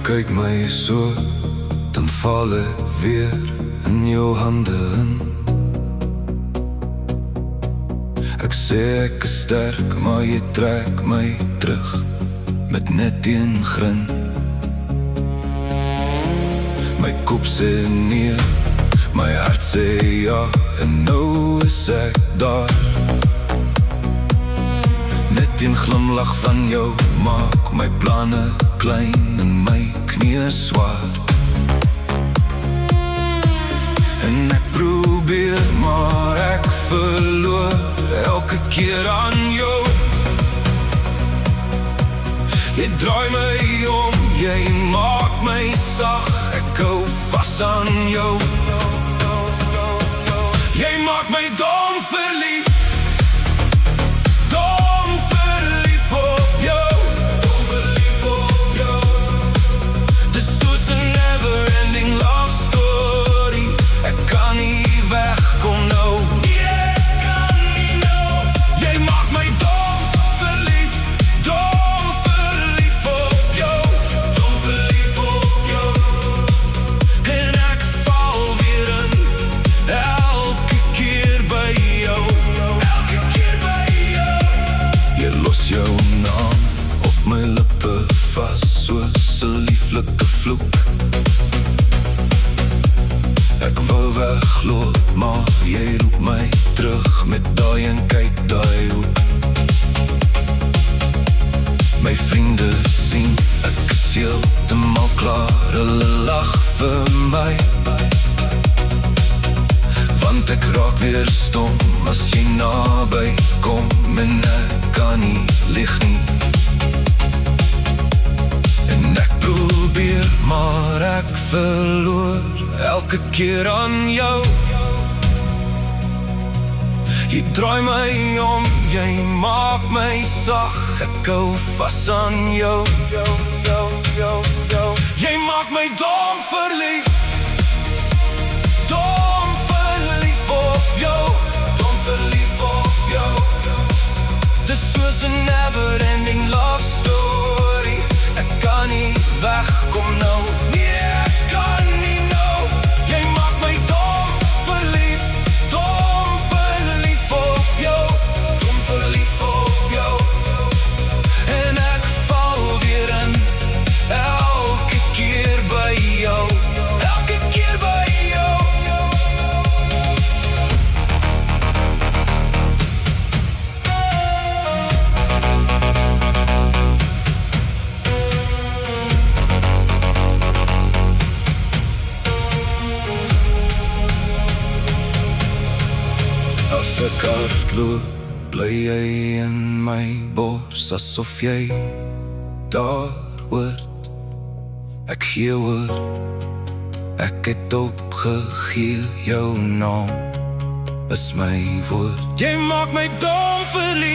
kyk my so, dan val ek weer in jou hande in. Ek sê ek is sterk, maar jy trek my terug met net een grin. My kop sê nee, my hart sê ja, en nou is ek daar. Net een glimlach van jou maak my planne klein en my knieë swaar. En ek probeer, maar ek verloor elke keer aan jou. Jy draai my om, jy maak my sag, ek hou vas aan jou. Jy maak my dom verlief, dom verlief op jou, dom verlief op jou. Dis soos 'n never-ending love story, ek kan nie wegkom nou. Jy maak my dom verlief, dom verlief op jou, dom verlief op jou. En ek val weer in, elke keer by jou, elke keer by jou. Jy los jou naam op my lippe vas, soos 'n lieflike vloek. Ek wil wegloop, maar jy roep my terug met daai en kyk daai hoek. My vriende sien, ek is heeltemal klaar, hulle lag vir my. Want ek raak weer stom, as jy naby kom, en ek kan nie lig nie. En ek probeer, maar ek verloor elke keer aan jou. Jy draai my om, jy maak my sag, ek hou vas aan jou. Jy maak my dom verlief, dom verlief op jou, dom verlief op jou. Dis soos 'n never-ending love story, ek kan nie wegkom nou. Nee, ek kan nie nou. Jy maak my dom verlief, dom verlief op jou, dom verlief op jou. En ek val weer in, elke keer by jou, elke keer by jou. As ek hardloop, bly jy in my bors, asof jy daar hoort. Ek gee oor, ek het opgegee, jou naam is my woord. Jy maak my dom verlief,